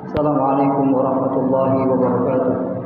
Assalamualaikum warahmatullahi wabarakatuh.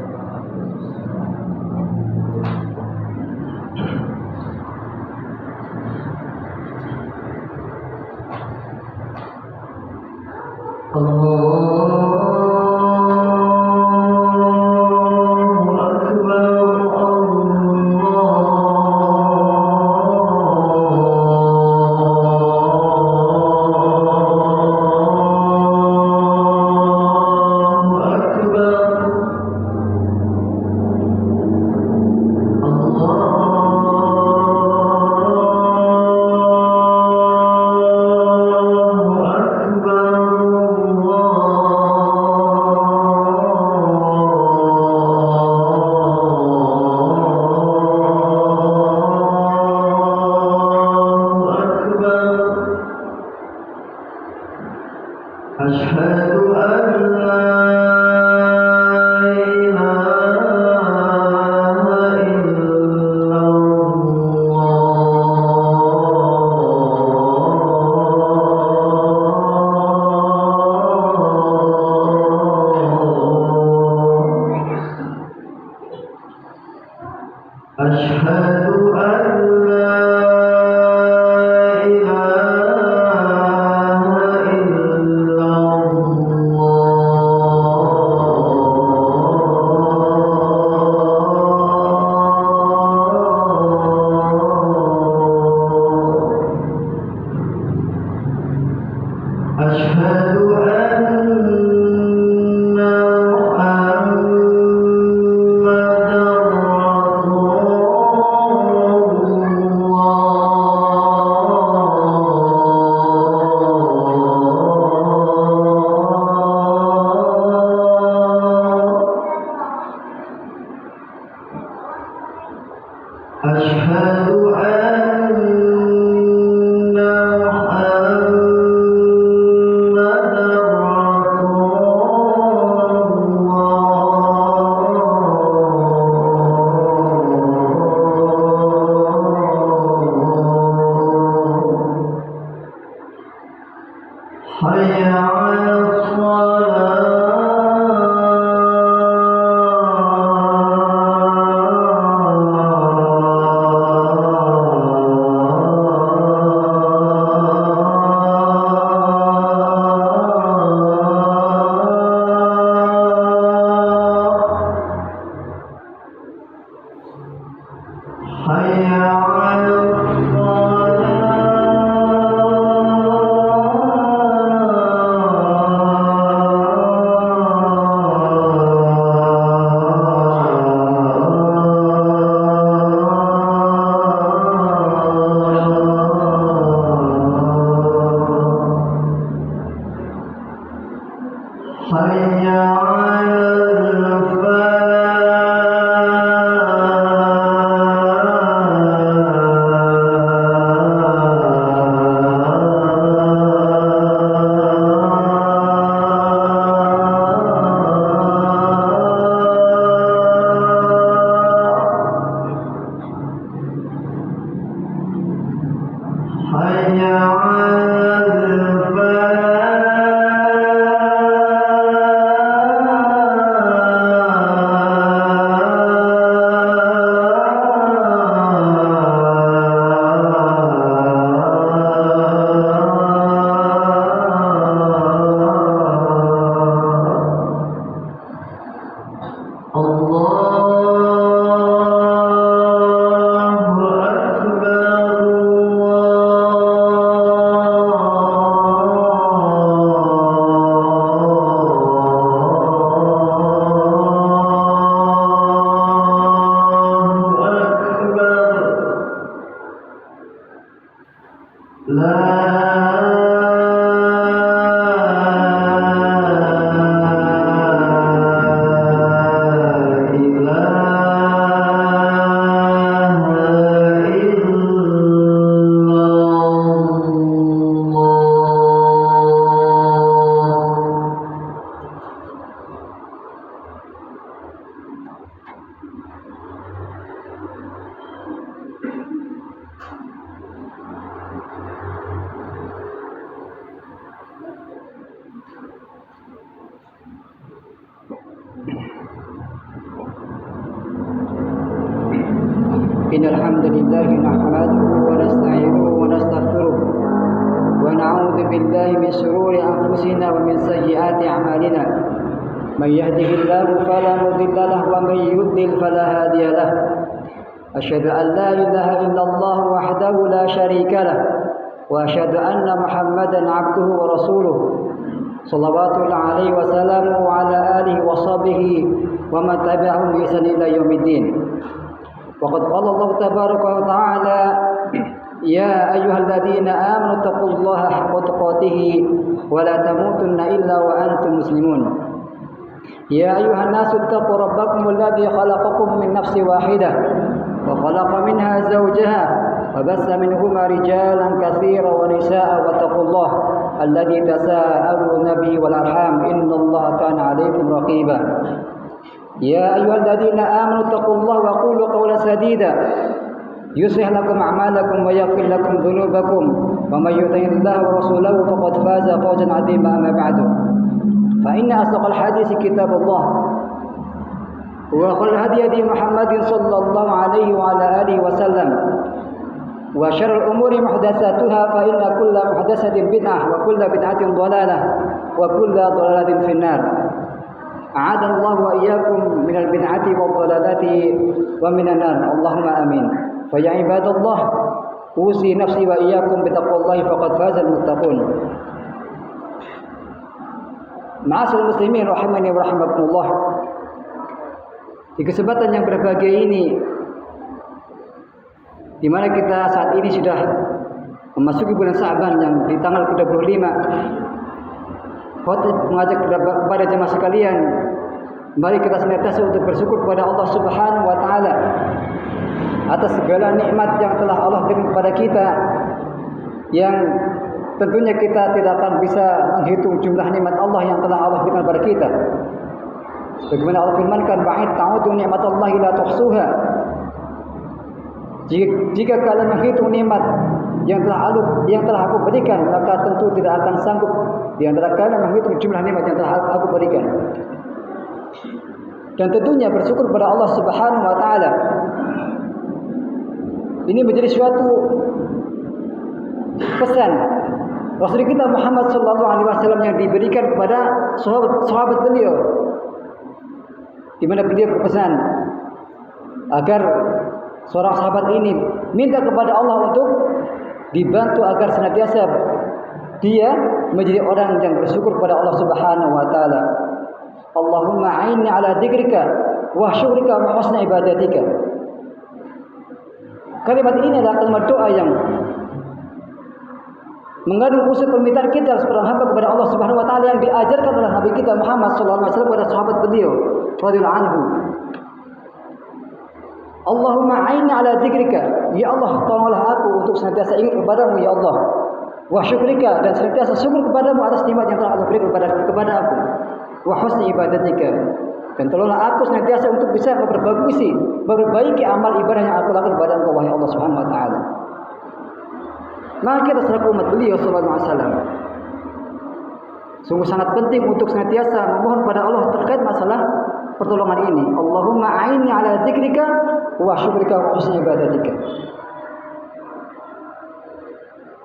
إن الحمد لله نحمده ونستعينه ونستغفره ونعوذ بالله من شرور أنفسنا ومن سيئات أعمالنا من يهده الله فلا مضل له ومن يضلل فلا هادي له أشهد أن لا إله إلا الله وحده لا شريك له وأشهد أن محمدا عبده ورسوله صلوات الله عليه وسلامه وعلى آله وصحبه ومن تبعهم بإحسان إلى يوم الدين. وقد قال الله تبارك وتعالى يا أيها الذين آمنوا اتقوا الله حق تقاته ولا تموتن إلا وأنتم مسلمون. يا أيها الناس اتقوا ربكم الذي خلقكم من نفس واحدة وخلق منها زوجها وبث منهما رجالا كثيرا ونساء واتقوا الله الذي تساءلون به والأرحام إن الله كان عليكم رقيبا. يا أيها الذين آمنوا اتقوا الله وقولوا قولا سديدا يصلح لكم أعمالكم ويغفر لكم ذنوبكم ومن يطع الله ورسوله فقد فاز فوزا عظيما. أما بعد فإن أصدق الحديث كتاب الله وخير الهدي هدي محمد صلى الله عليه وعلى آله وسلم وشر الأمور محدثاتها فإن كل محدثة بدعة وكل بدعة ضلالة وكل ضلالة في النار. أعاذنا الله وإياكم من البدعة والضلالات ومن النار اللهم آمين. فيا عباد الله أوصي نفسي وإياكم بتقوى الله فقد فاز المتقون. Ma'asyiral muslimin rahimani wa rahimakumullah. Di kesempatan yang berbahagia ini, di mana kita saat ini sudah memasuki bulan Sya'ban yang di tanggal ke-25, khotib mengajak kepada jemaah sekalian, mari kita senantiasa untuk bersyukur kepada Allah Subhanahu wa taala atas segala nikmat yang telah Allah berikan kepada kita, yang tentunya kita tidak akan bisa menghitung jumlah nikmat Allah yang telah Allah berikan kepada kita. Sebagaimana Allah firmankan, "Ba'id ta'udu ni'matallahi la tuhsuha." Jika kalian menghitung nikmat yang telah aku berikan, maka tentu tidak akan sanggup di antara kalian menghitung jumlah nikmat yang telah aku berikan. Dan tentunya bersyukur kepada Allah Subhanahu wa taala ini menjadi suatu pesan Rasul kita Muhammad sallallahu alaihi wasallam yang diberikan kepada sahabat beliau, di mana beliau berpesan agar seorang sahabat ini minta kepada Allah untuk dibantu agar senantiasa dia menjadi orang yang bersyukur kepada Allah Subhanahu wa taala. Allahumma a'inni ala dzikrika wa syukrika wa husni ibadatika. Kalimat ini adalah kalimat doa yang mengandung unsur permintaan kita sebagai hamba kepada Allah Subhanahu wa taala yang diajarkan oleh Nabi kita Muhammad sallallahu alaihi wasallam kepada sahabat beliau radhiyallahu anhu. Allahumma a'inni ala dzikrika, ya Allah tolonglah aku untuk senantiasa ingat kepadamu ya Allah. Wa syukrika, dan senantiasa syukur kepadamu atas nikmat yang telah Allah berikan kepada aku. Wa husni ibadatika, dan tolonglah aku senantiasa untuk bisa memperbaiki amal ibadah yang aku lakukan kepada Engkau wahai Allah Subhanahu wa taala. Maka kita selaku umat beliau sallallahu alaihi wasallam sungguh sangat penting untuk senantiasa memohon pada Allah terkait masalah pertolongan ini. Allahumma a'inni ala dzikrika wa syukrika wa husni ibadatika.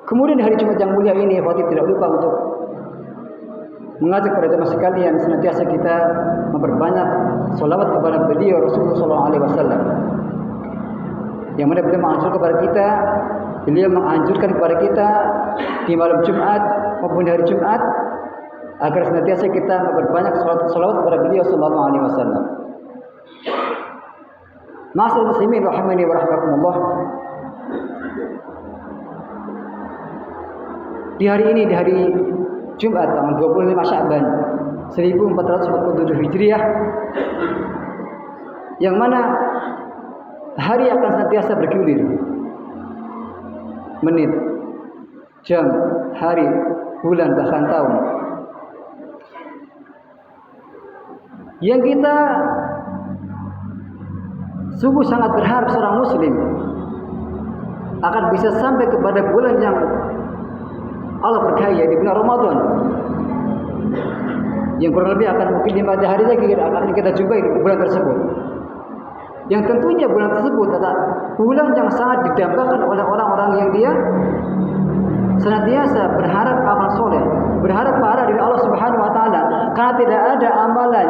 Kemudian di hari Jumat yang mulia ini, khatib tidak lupa untuk mengajak kepada jemaah sekalian senantiasa kita memperbanyak selawat kepada beliau Rasulullah sallallahu alaihi wasallam. Yang mana beliau menganjurkan kepada kita di malam Jumat maupun di hari Jumat agar senantiasa kita memperbanyak selawat kepada beliau sallallahu alaihi wasallam. Ma'asyiral muslimin rahimani wa rahimakumullah. Di hari ini, di hari Jumat tanggal 25 Sya'ban 1447 Hijriah, yang mana hari akan senantiasa bergilir, menit, jam, hari, bulan, bahkan tahun, yang kita sungguh sangat berharap seorang muslim akan bisa sampai kepada bulan yang Allah berkahi, di bulan Ramadan, yang kurang lebih akan mungkin 5 hari lagi akan kita jumpai di bulan tersebut. yang tentunya bulan tersebut adalah bulan yang sangat didambakan oleh orang-orang yang dia senantiasa berharap amal soleh, berharap pahala dari Allah Subhanahu wa taala, karena tidak ada amalan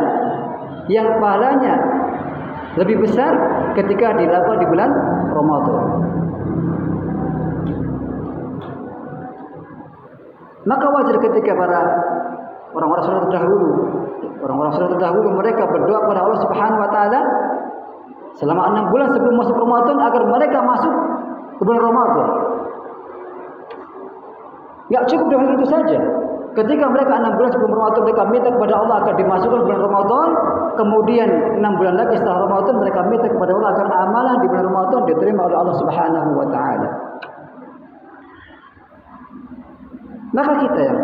yang pahalanya lebih besar ketika dilakukan di bulan Ramadan. Maka wajar ketika para orang-orang salaf terdahulu mereka berdoa kepada Allah Subhanahu wa taala selama 6 bulan sebelum masuk Ramadan agar mereka masuk ke bulan Ramadan. Enggak cukup dengan itu saja. Ketika mereka 6 bulan sebelum Ramadan mereka minta kepada Allah agar dimasukkan bulan Ramadan, kemudian 6 bulan lagi setelah Ramadan mereka minta kepada Allah agar amalan di bulan Ramadan diterima oleh Allah Subhanahu wa taala. Maka kita yang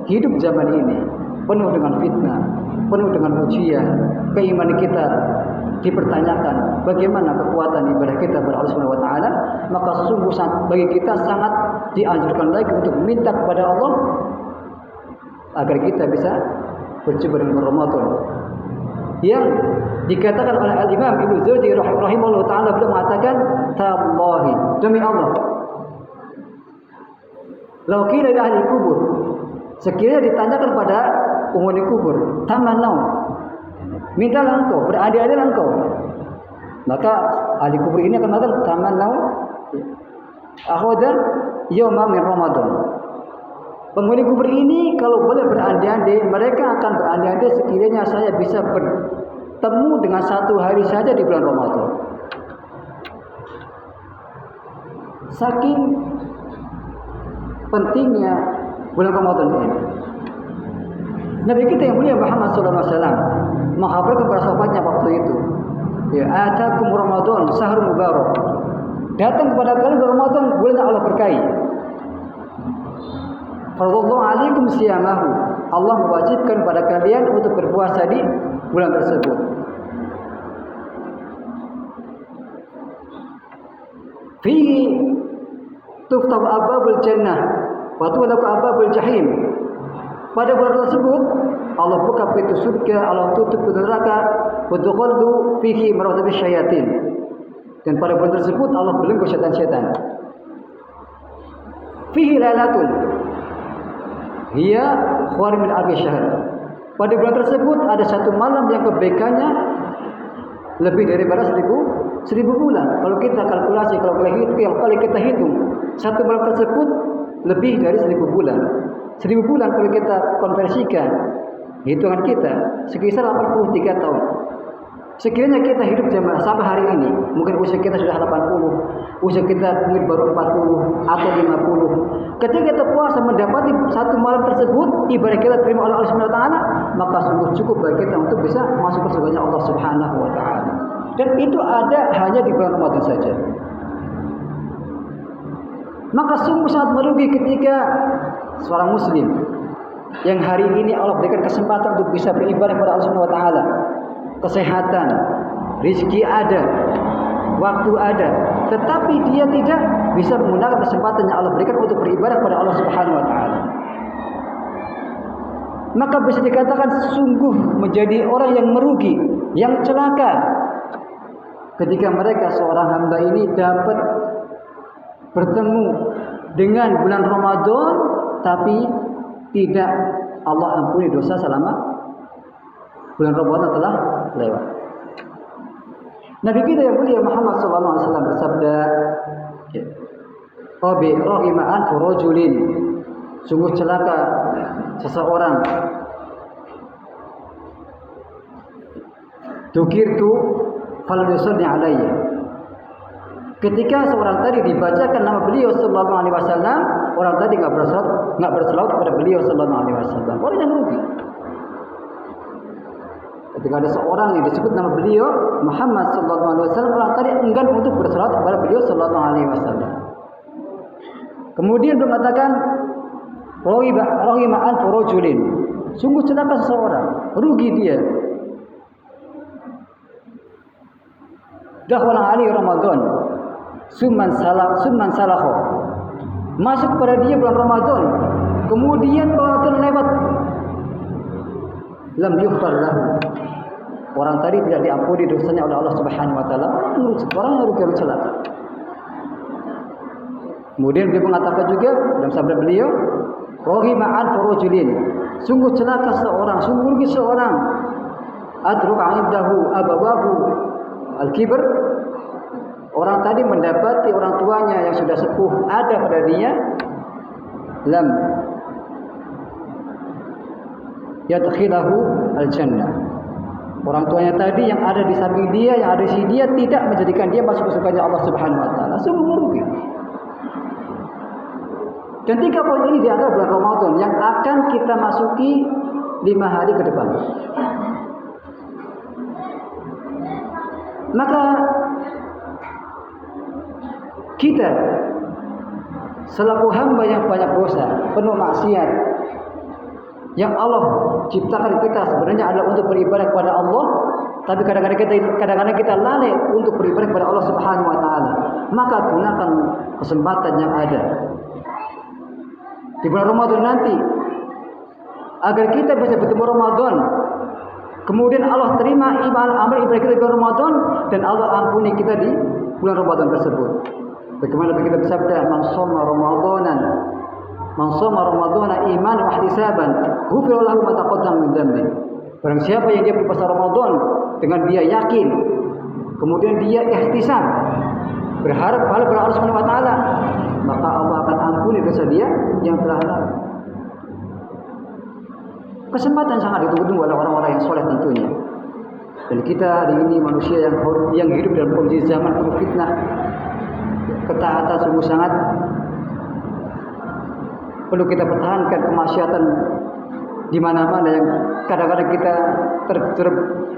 hidup zaman ini penuh dengan fitnah, penuh dengan ujian, keimanan kita dipertanyakan, bagaimana kekuatan ibadah kita kepada Allah Subhanahu wa taala, maka sungguh bagi kita sangat dianjurkan lagi untuk minta kepada Allah agar kita bisa berjumpa dengan Ramadan. Yang dikatakan oleh Al-Imam Ibnu Jauzi rahimahullah taala, beliau mengatakan, "Tallahi, demi Allah, lau qila li ahli kubur, sekiranya ditanyakan pada penghuni kubur, tamannau, mintalah engkau, berandai-andailah engkau." Maka ahli kubur ini akan mengatakan, tamannau akhadha yawma min Ramadan. Penghuni kubur ini kalau boleh berandai-andai, mereka akan berandai-andai sekiranya saya bisa bertemu dengan 1 hari saja di bulan Ramadan. Saking pentingnya bulan Ramadan ini. Nabi kita yang mulia Muhammad sallallahu alaihi wasallam menghabarkan kepada sahabatnya waktu itu, ya, atakum Ramadan syahrul mubarak. Datang kepada kalian Ramadan, bulan yang Allah berkahi. Faradallahu alaikum siyamahu. Allah mewajibkan pada kalian untuk berpuasa di bulan tersebut. Fihi tuftahu abwabul jannah wa tughlaqu abwabul jahim. Pada bulan tersebut Allah buka pintu surga, Allah tutup pintu neraka, wa tuqallu fihi maradabish syayatin. Dan pada bulan tersebut Allah belenggu syaitan-syaitan. Fihi lailatun hiya khairum min alfi syahr. Pada bulan tersebut ada 1 malam yang kebaikannya lebih daripada 1000 bulan. Kalau kita kalkulasi, kalau kita hitung 1 malam tersebut lebih dari 1000 bulan. 1000 bulan kalau kita konversikan hitungan kita sekitar 83 tahun. Sekiranya kita hidup sampai hari ini, mungkin usia kita sudah 80, usia kita mungkin baru 40 atau 50. Ketika kita puasa mendapati 1 malam tersebut, ibadah kita terima oleh Allah Subhanahu wa taala, maka sungguh cukup bagi kita untuk bisa masuk ke surganya Allah Subhanahu wa taala. Dan itu ada hanya di bulan Ramadan saja. Maka sungguh sangat merugi ketika seorang muslim yang hari ini Allah berikan kesempatan untuk bisa beribadah kepada Allah Subhanahu wa taala. Kesehatan, rezeki ada, waktu ada, tetapi dia tidak bisa menggunakan kesempatan yang Allah berikan untuk beribadah kepada Allah Subhanahu wa taala. Maka bisa dikatakan sungguh menjadi orang yang merugi, yang celaka ketika mereka seorang hamba ini dapat bertemu dengan bulan Ramadan tapi tidak Allah ampuni dosa selama bulan Ramadan telah lewat. Nabi kita yang mulia Muhammad sallallahu alaihi wasallam bersabda, "Rabbi rahima'an furujulin." Sungguh celaka seseorang tukirtu fal yusalli alayya. Ketika seorang tadi dibacakan nama beliau sallallahu alaihi wasallam, orang tadi enggak berselawat kepada beliau sallallahu alaihi wasallam. Orang yang rugi. Ketika ada seorang yang disebut nama beliau Muhammad sallallahu alaihi wasallam, orang tadi enggan untuk berselawat kepada beliau sallallahu alaihi wasallam. Kemudian beliau mengatakan, "Rahima'an furujulin." Sungguh celaka seseorang, rugi dia. Dakhala alaihi Ramadan, summan salakho. Masuk kepada dia bulan Ramadan, kemudian Ramadan lewat. Lam yughfar lahu. orang tadi tidak diampuni dosanya oleh Allah Subhanahu wa taala, orang yang rugi celaka. Kemudian beliau mengatakan juga dalam sabda beliau, "Rohima al-furujulin." Sungguh celaka seorang, sungguh rugi seorang. Adruka indahu abawahu al-kibr. Orang tadi mendapati orang tuanya yang sudah sepuh ada pada dia, lam yadkhilahu al-jannah. Orang tuanya tadi yang ada di samping dia, yang ada di sisi dia tidak menjadikan dia masuk ke surganya Allah Subhanahu wa taala. Sungguh merugi. Dan 3 poin ini di antara bulan Ramadan yang akan kita masuki 5 hari ke depan. Maka kita selaku hamba yang banyak dosa, penuh maksiat, yang Allah ciptakan kita sebenarnya adalah untuk beribadah kepada Allah, tapi kadang-kadang kita lalai untuk beribadah kepada Allah Subhanahu wa taala. Maka gunakan kesempatan yang ada di bulan Ramadan nanti agar kita bisa bertemu Ramadan. Kemudian Allah terima amal ibadah kita di bulan Ramadan dan Allah ampuni kita di bulan Ramadan tersebut. Bagaimana kita bersabda, "Man shoma Ramadanan, man shoma Ramadana imanan wa ihtisaban, ghufira lahu ma taqaddama min dhanbi." Barang siapa yang dia berpuasa Ramadan dengan dia yakin, kemudian dia ihtisab, berharap pahala dari Allah Subhanahu wa taala, maka Allah akan ampuni dosa dia yang telah lalu. Kesempatan sangat ditunggu-tunggu oleh orang-orang yang soleh tentunya. Dan kita hari ini manusia yang hidup dalam kondisi zaman penuh fitnah, ketaatan sungguh sangat perlu kita pertahankan. Kemaksiatan di mana-mana yang kadang-kadang kita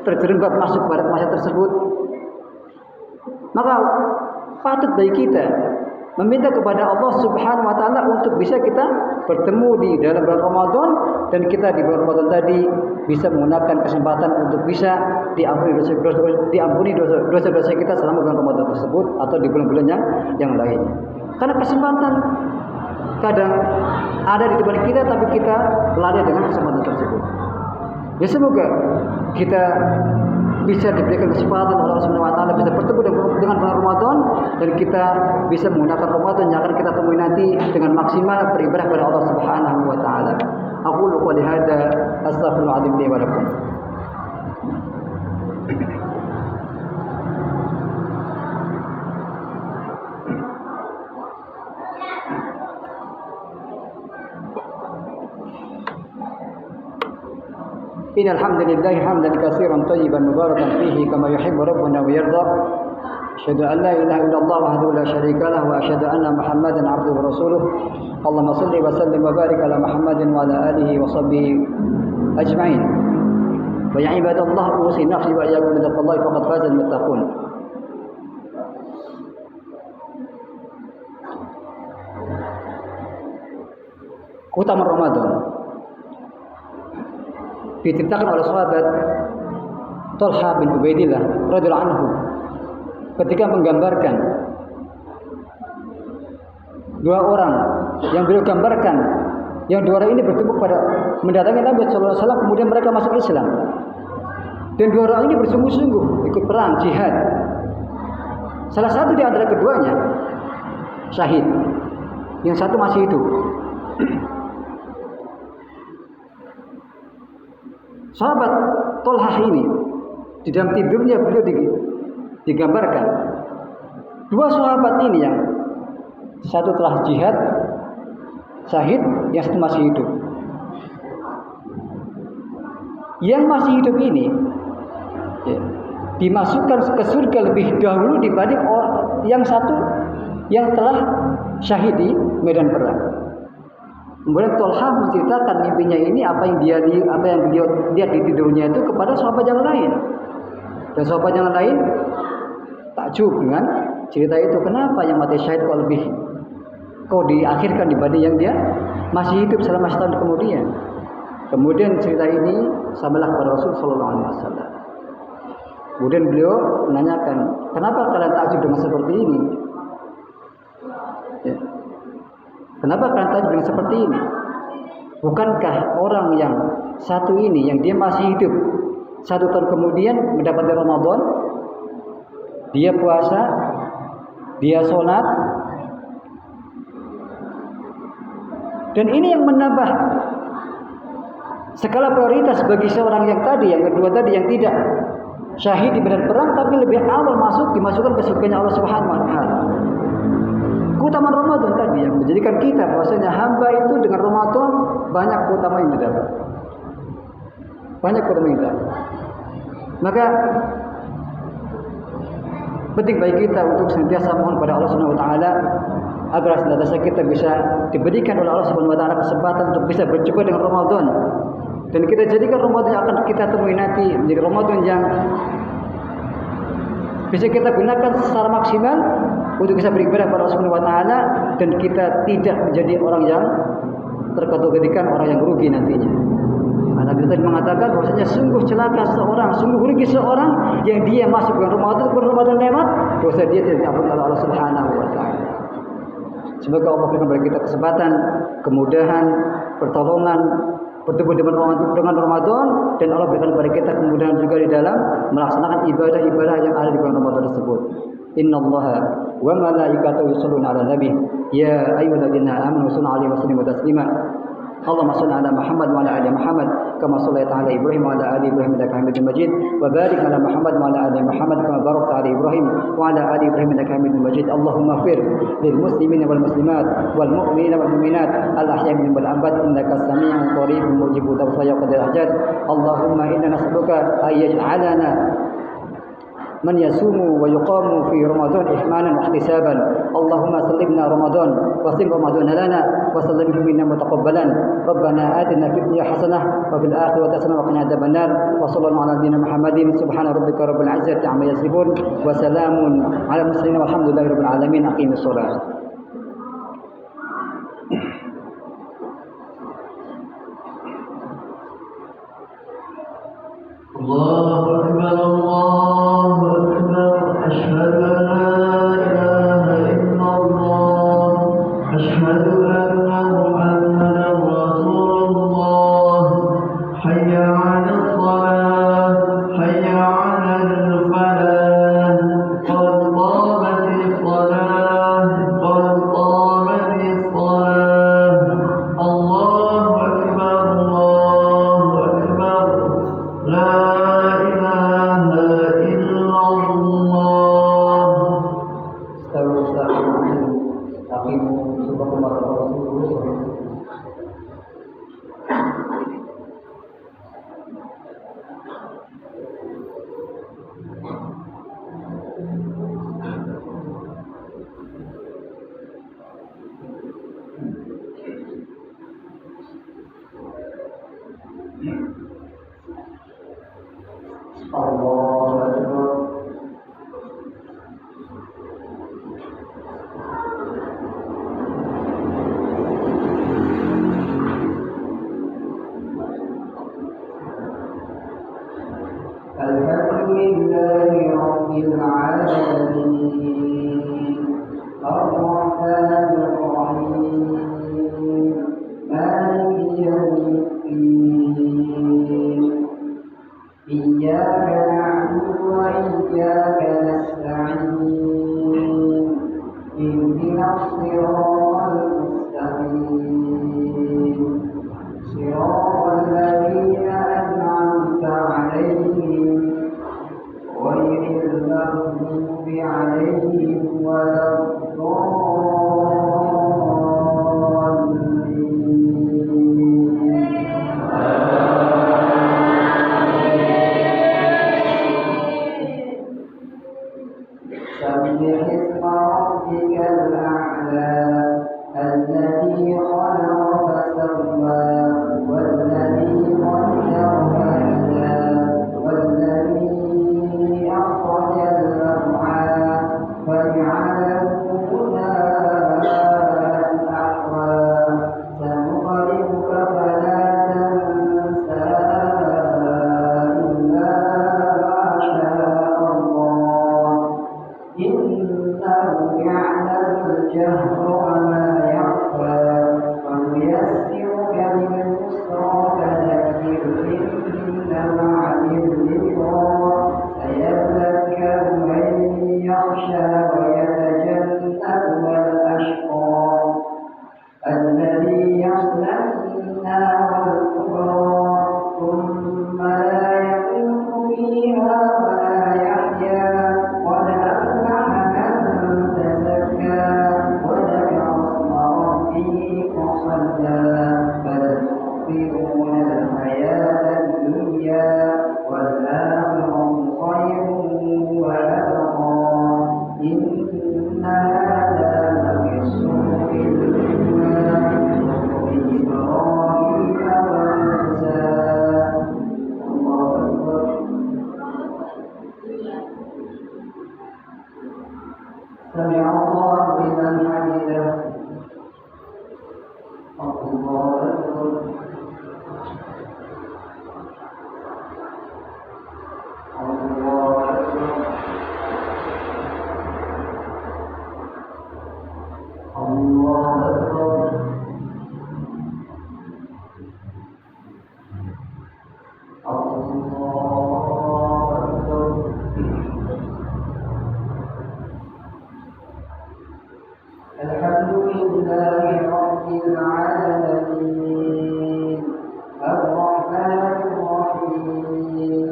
terjerembab masuk pada kemaksiatan tersebut. Maka patut bagi kita meminta kepada Allah Subhanahu wa taala untuk bisa kita bertemu di dalam bulan Ramadan, dan kita di bulan Ramadan tadi bisa menggunakan kesempatan untuk bisa diampuni dosa-dosa kita selama bulan Ramadan tersebut atau di bulan-bulan yang lainnya. Karena kesempatan kadang ada di depan kita tapi kita lalai dengan kesempatan tersebut. Ya semoga kita bisa diberikan kesempatan oleh Allah Subhanahu wa taala bisa bertemu dengan bulan Ramadan, dan kita bisa menggunakan Ramadan yang akan kita temui nanti dengan maksimal beribadah kepada Allah Subhanahu wa taala. Aqulu qouli hadza astaghfirullahaladzim li wa lakum. Innal hamdalillah hamdan katsiran thayyiban mubarakan fihi kama yuhibbu rabbuna wa yarda. Asyhadu an la ilaha illallah wahdahu la syarika lah wa asyhadu anna Muhammadan abduhu wa rasuluh. Allahumma shalli wa sallim wa barik ala Muhammadin wa ala alihi wa sahbihi ajma'in. Wa ya ibadallah usi nafsi wa iyyakum bi taqwallahi faqad faza al-muttaqun. Keutamaan Ramadan diceritakan oleh sahabat Thalha bin Ubaidillah radhiyallahu anhu ketika menggambarkan 2 orang yang beliau gambarkan, yang 2 orang ini bertemu pada mendatangi Nabi sallallahu alaihi wasallam, kemudian mereka masuk Islam. Dan 2 orang ini bersungguh-sungguh ikut perang jihad. Salah satu di antara keduanya syahid, yang satu masih hidup. Sahabat Thalhah ini di dalam tidurnya beliau digambarkan 2 sahabat ini, yang satu telah jihad syahid, yang satu masih hidup. Yang masih hidup ini dimasukkan ke surga lebih dahulu dibanding yang satu yang telah syahid di medan perang. Kemudian Thalhah menceritakan mimpinya ini, apa yang beliau lihat di tidurnya itu kepada sahabat yang lain. Dan sahabat yang lain takjub dengan cerita itu. Kenapa yang mati syahid kok diakhirkan dibanding yang dia masih hidup selama setahun kemudian? Kemudian cerita ini sampailah kepada Rasul sallallahu alaihi wasallam. Kemudian beliau menanyakan, kenapa kalian takjub dengan seperti ini? Ya. Kenapa kalian takjub dengan seperti ini? Bukankah orang yang satu ini, yang dia masih hidup, 1 tahun kemudian mendapati Ramadan, dia puasa, dia sholat, dan ini yang menambah skala prioritas bagi seorang yang tadi, yang kedua tadi yang tidak syahid di medan perang tapi lebih awal dimasukkan ke surganya Allah Subhanahu wa taala. Keutamaan Ramadan tadi yang menjadikan kita bahwasanya hamba itu dengan Ramadan banyak keutamaan yang didapat. Banyak keutamaan yang didapat. Maka penting bagi kita untuk senantiasa mohon kepada Allah Subhanahu wa taala agar senantiasa kita bisa diberikan oleh Allah Subhanahu wa taala kesempatan untuk bisa berjumpa dengan Ramadan. Dan kita jadikan Ramadan yang akan kita temui nanti menjadi Ramadan yang bisa kita gunakan secara maksimal untuk bisa beribadah kepada Allah Subhanahu wa taala dan kita tidak menjadi orang yang terkategorikan orang yang rugi nantinya. Nabi tadi mengatakan bahwasanya sungguh celaka seorang, sungguh rugi seorang yang dia masuk bulan Ramadan lewat, dosa dia tidak diampuni oleh Allah Subhanahu wa taala. Semoga Allah berikan kepada kita kesempatan, kemudahan, pertolongan bertemu dengan Ramadan, dan Allah berikan kepada kita kemudahan juga di dalam melaksanakan ibadah-ibadah yang ada di bulan Ramadan tersebut. Innallaha wa malaikatahu yusholluna 'alan nabi ya ayyuhalladzina amanu shallu 'alaihi wa sallimu taslima. Allahumma shalli 'ala Muhammad wa 'ala ali Muhammad kama shallaita 'ala Ibrahim wa 'ala ali Ibrahim innaka Hamidum Majid wa barik 'ala Muhammad wa 'ala ali Muhammad kama barakta 'ala Ibrahim wa 'ala ali Ibrahim innaka Hamidum Majid. Allahumma ighfir lil muslimina wal muslimat wal mu'minina wal mu'minat al ahya'i minhum wal amwat innaka samii'un qaribun mujibud da'wat ya qadil hajat. Allahumma inna nas'aluka ay yaj'alana من يصوم ويقام في رمضان إحمانا واحتسابا. اللهم سلمنا رمضان وسلم رمضان لنا وسلمه منا متقبلا. ربنا آتنا في الدنيا حسنة وفي الآخرة حسنة وقنا عذاب النار. وصلى الله على نبينا محمد. سبحان ربك رب العزة عما يصفون وسلام على المرسلين والحمد لله رب العالمين. أقيموا الصلاة. الله أكبر الله أكبر أشهد أن لا إله إلا الله أشهد أن محمدا رسول الله حي على الصلاة حي على الفلاح قد قامت الصلاة قد قامت الصلاة. الله أكبر الله أكبر لا فجعله سمع الله لمن حمده الله أكبر الله أكبر الله أكبر الحمد لله رب العالمين الرحمن الرحيم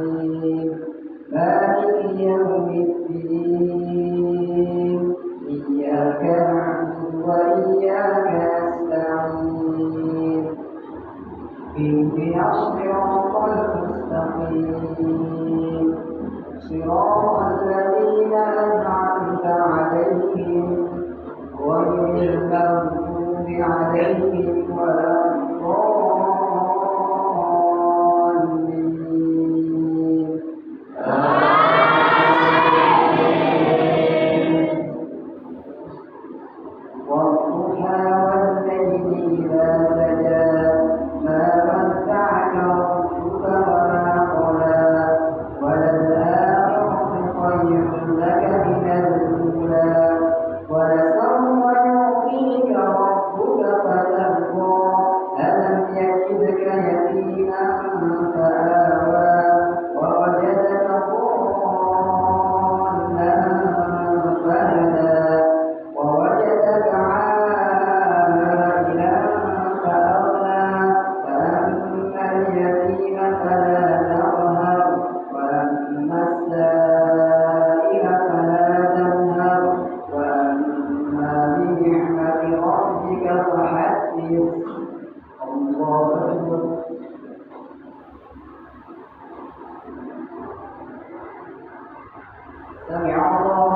مالك يوم الدين إياك نعبد وإياك نستعين اهدنا الصراط المستقيم صراط الذين أنعمت عليهم غير المغضوب عليهم ولا الضالين والضحى والليل إذا سجى ما ودعك ربك وما قلى وللآخرة خير لك من الأولى ولسوف يعطيك ربك فترضى ألم يجدك يتيما فآوى ووجدك ضالا فهدى ووجدك عائلا فأغنى فأما اليتيم فلا تقهر وأما السائل فلا تنهر وأما بنعمة ربك فحدث الله أكبر سمع الله